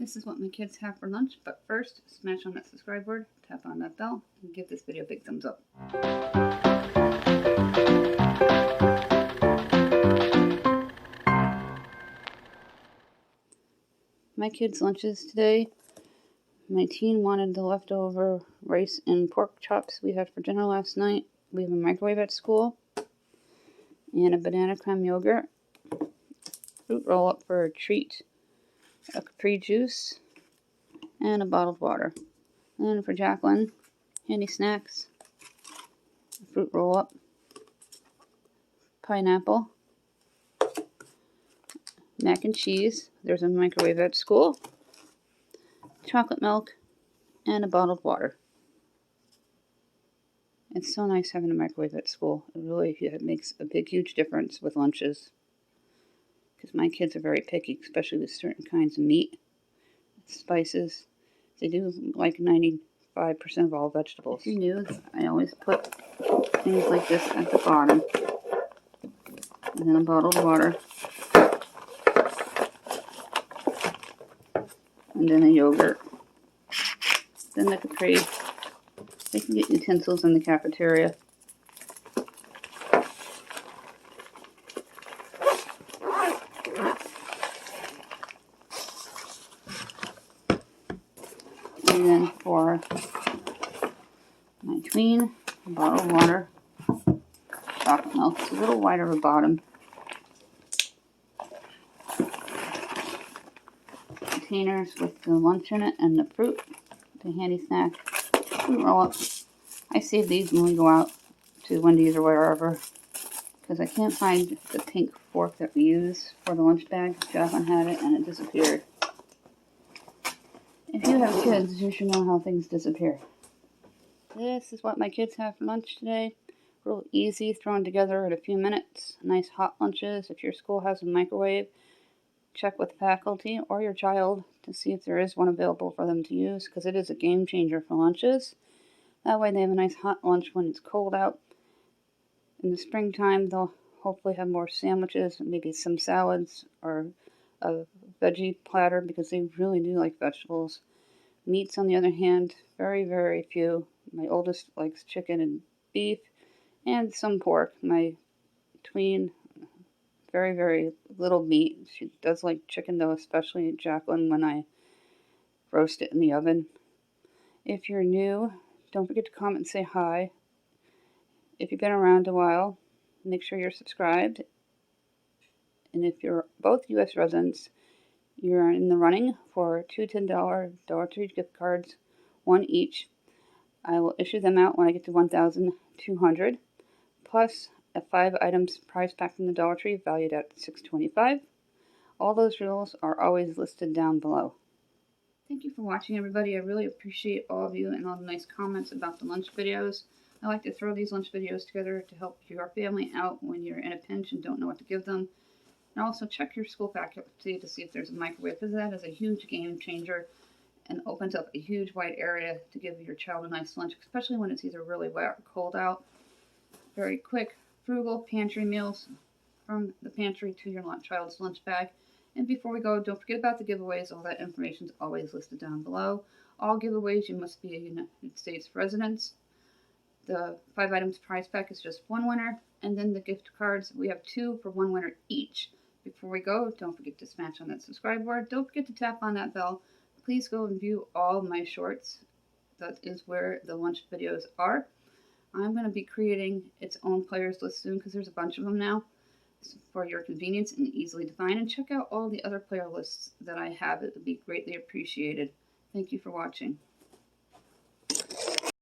This is what my kids have for lunch, but first, smash on that subscribe word, tap on that bell, and give this video a big thumbs up. My kids' lunches today. My teen wanted the leftover rice and pork chops we had for dinner last night. We have a microwave at school, and a banana creme yogurt, fruit roll up for a treat, a Capri juice, and a bottled water. And for Jacqueline, handy snacks, fruit roll up, pineapple, mac and cheese. There's a microwave at school, chocolate milk, and a bottled water. It's so nice having a microwave at school. It makes a big, huge difference with lunches. Because my kids are very picky, especially with certain kinds of meat, spices. They do like 95% of all vegetables. If you're new, I always put things like this at the bottom. And then a bottled water. And then a yogurt. Then the Capri. They can get utensils in the cafeteria. And then for my tween, a bottle of water, chocolate milk. It's a little wider of a bottom. Containers with the lunch in it and the fruit, the handy snack, fruit roll-up. I save these when we go out to Wendy's or wherever, because I can't find the pink fork that we use for the lunch bag. Jacqueline had it and it disappeared. If you have kids, you should know how things disappear. This is what my kids have for lunch today. Real easy, thrown together in a few minutes. Nice hot lunches. If your school has a microwave, check with faculty or your child to see if there is one available for them to use, because it is a game changer for lunches. That way they have a nice hot lunch when it's cold out. In the springtime, they'll hopefully have more sandwiches, maybe some salads, or a veggie platter, because they really do like vegetables. Meats, on the other hand, very, very few. My oldest likes chicken and beef, and some pork. My tween, very, very little meat. She does like chicken, though, especially Jacqueline, when I roast it in the oven. If you're new, don't forget to comment and say hi. If you've been around a while, make sure you're subscribed. And if you're both U.S. residents, you're in the running for two $10 Dollar Tree gift cards, one each. I will issue them out when I get to 1,200, plus a 5 items prize pack from the Dollar Tree valued at $6.25. All those rules are always listed down below. Thank you for watching, everybody. I really appreciate all of you and all the nice comments about the lunch videos. I like to throw these lunch videos together to help your family out when you're in a pinch and don't know what to give them. And also check your school faculty to see if there's a microwave, because that is a huge game changer and opens up a huge wide area to give your child a nice lunch, especially when it's either really wet or cold out. Very quick, frugal pantry meals from the pantry to your child's lunch bag. And before we go, don't forget about the giveaways. All that information is always listed down below. All giveaways, you must be a United States resident. The 5 items prize pack is just one winner. And then the gift cards, we have 2 for one winner each. Before we go, don't forget to smash on that subscribe word. Don't forget to tap on that bell. Please go and view all my shorts. That is where the lunch videos are. I'm going to be creating its own players list soon, because there's a bunch of them now, for your convenience and easily to find. And check out all the other player lists that I have. It would be greatly appreciated. Thank you for watching.